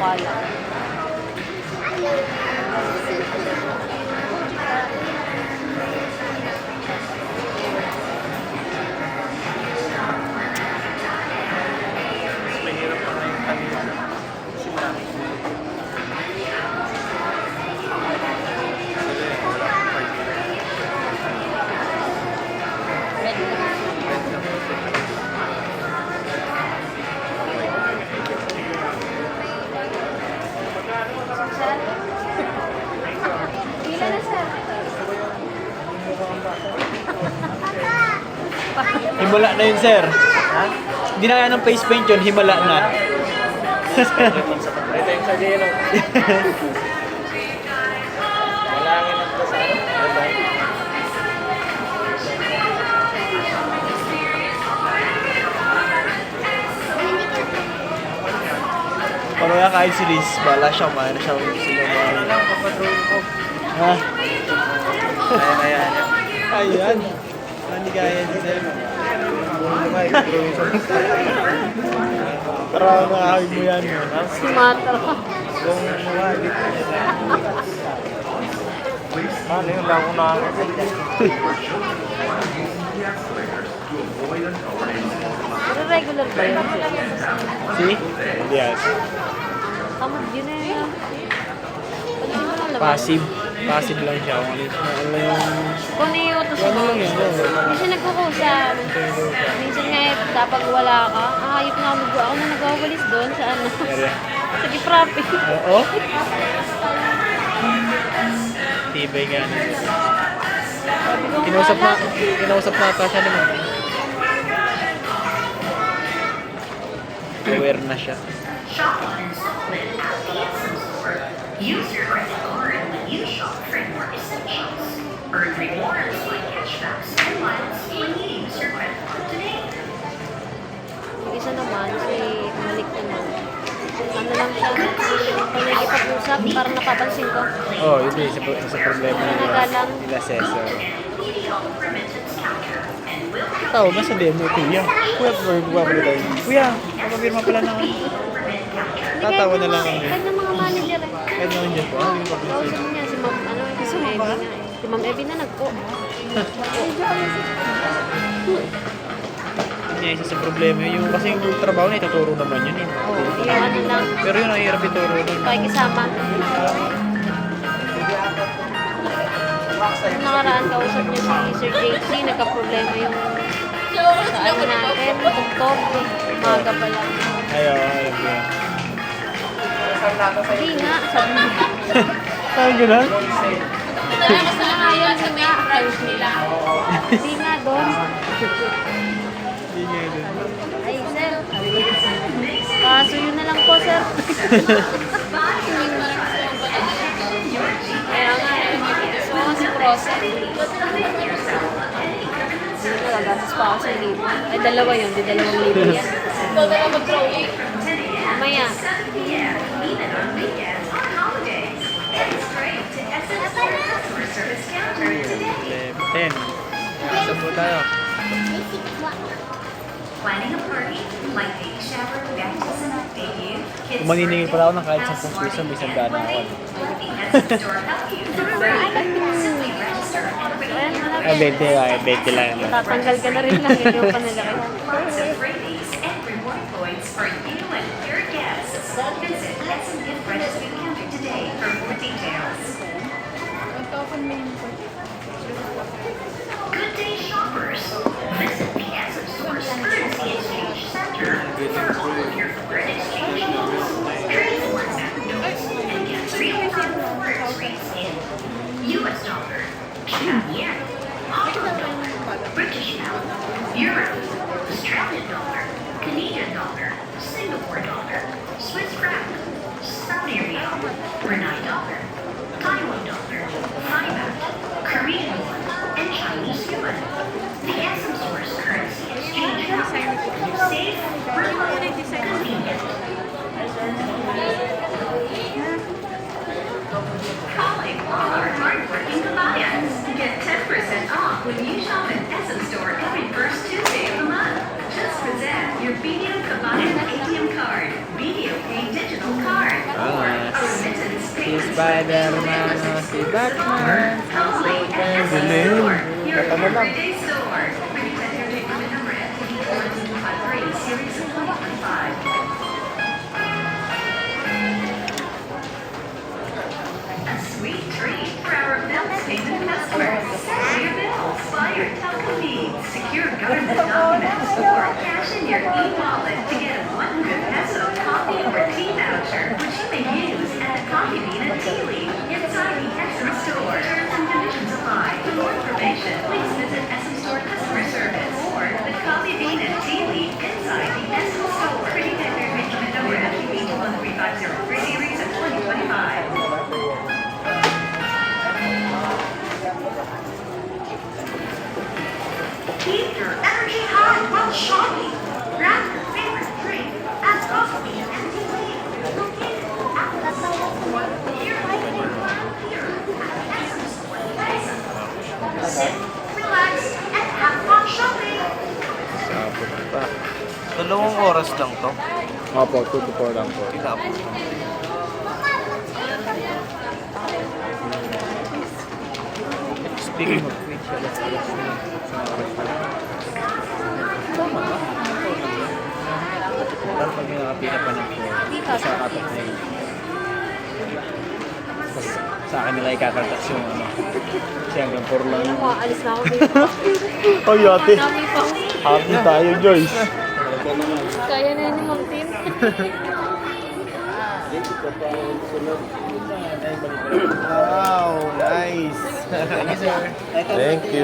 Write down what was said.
mukha lang. Mas mahirap pa na yung kanina. Kasi marami ko. Red lang. Pila na, sir. Himala na yun, sir. Ha? Hindi na kaya ng face paint yun, himala na. Ito yung sa yellow. Malangin ang sa ano? Pamaya kahit si Liz, bala siya, mayroon siya sila Ano lang, papatrol ko. Ha? Ayan, ayan. Ayan. Hindi kaya si sir. Pero nakakawin mo yan. Sumatra. Kung mawagit ka nila. Ano yung lang kung Pero regular ba yun? See? Yes. Tama, yun na yun. Pansin mo lang naman. Passive. Passive lang siya. Kung ano yung... Kung niutos mo, Ano lang yun? hindi siya nagkukusa. Minsan nga kapag wala ka, hayop na ako na nagwawalis doon sa ano. Area. Sa Giprapi. Oo? Tibay nga na. Sabi ko, Kinausap na ata siya naman. Aware na siya. Shop on installment at the Etsy store. Use your credit card when you shop Framework Essentials. Earn rewards like cashbacks and miles when you use your credit card today. Yung isa naman, si Malik naman. Ano lang siya, kung nagkipag-usap, parang napapansin ko. Oh, yun din. Sa problema nila Cesar. Tawag na sa demo, kuya. Kuya, kuya, papapirma pala na. Tatawa na lang kami. Kahit ng mga manager eh. Kahit naman dyan po. Ano yung Kausap papapirma? niya, si Ma'am, ano, si Ma'am Evie nga eh. Si Ma'am Evie na nagpo. Hindi, isa sa problema yun. Yung, kasi yung trabaho na ituturo naman yun. Eh. Oo, yung ano lang, Pero yun, ang hirap ituro nun. pakikisama. Nung nakaraan, kausap niya si Sir JC, nagka-problema yung sa ano natin, tugtog, umaga pa lang. Ayaw, alam ko yan. Hindi nga, sabi niya. Parang gano'n? Gusto na nga yun, yun nga, ayos nila. Hindi nga doon. Hindi nga yun. Ay, sir. Kaso yun na lang po, sir. Kaya nga, so, si Prosa. Hindi ko, gagastos pa ako sa libo. Ay, dalawa yun, di 2,000 yan. Ikaw na lang mag-trolley. Mamaya. Even on weekends or holidays. Head straight to Essence Store customer service counter today. 10. Saan po tayo? Planning a party like baby shower, baptism, debut, kids' Kung maniningil pala ako ng kahit birthday, 10 piso, may sandaan na ako. The Essence Store help you through simply register and Ayan, create 20 lang, 20 lang. tatanggal ka na rin lang. Hindi mo pa nalaki. lots of freebies and reward points for you and your guests. Visit Essence Gift Registry Counter today for more details. Good day, shoppers. Visit the Essence Store's Currency Exchange Center for all of your foreign exchange needs. Trade WhatsApp notes and get real-time forex rates in US dollar, Japan yen, Hong Kong dollar, British pound, euro, Australian dollar, Canadian dollar, Singapore dollar, Swiss franc, Saudi riyal, Brunei dollar, Taiwan dollar, Thai baht, Korean won, and Chinese yuan. The Essence Store's currency exchange counter. Safe, reliable, convenient. Calling all our hardworking Kabayans. Get 10% off when you shop at Essence Store every first Tuesday of the month. Just present your BDO Kabayan ATM card, BDO Pay digital card. Spider-Man, si Batman. Dilim. Kata na lang. Everyday store. Pretty entertainment number FD1253 series of 2025. A sweet treat for our bill payment customers. Pay your bills, buy your telecom needs, secure government documents, or cash in your e-wallet to get a 100 peso coffee or tea voucher, which you may use at the Coffee Bean and Tea Leaf inside the Essence Store. Terms and conditions apply. For more information, please visit Essence Store Customer Service or the Coffee Bean and Tea Leaf inside the Essence Store. Pretty entertainment number FTB13503 series of 2025. Keep your energy high while shopping. Grab your favorite drink at Coffee and Tea Leaf, located at the Essence Store. Here here at Essence Store. Sit, relax, and have fun shopping. Sapot pa. 2 oras lang to. Opo, 2 to 4 lang po. Tinapos. Speaking of which, alas-alas na. Sa mga oras na. Tama ba? Pero pag may nakapila pa ng 4, sa katok na yun. Tapos sa akin nila ikakaltas yung ano. Kasi hanggang 4 lang. Ayun, makaalis na ako dito. Ay, ate. Dami pang Happy tayo, Joyce. kaya na yun ni Ma'am Tim. Wow, nice. Thank you, sir. Thank you.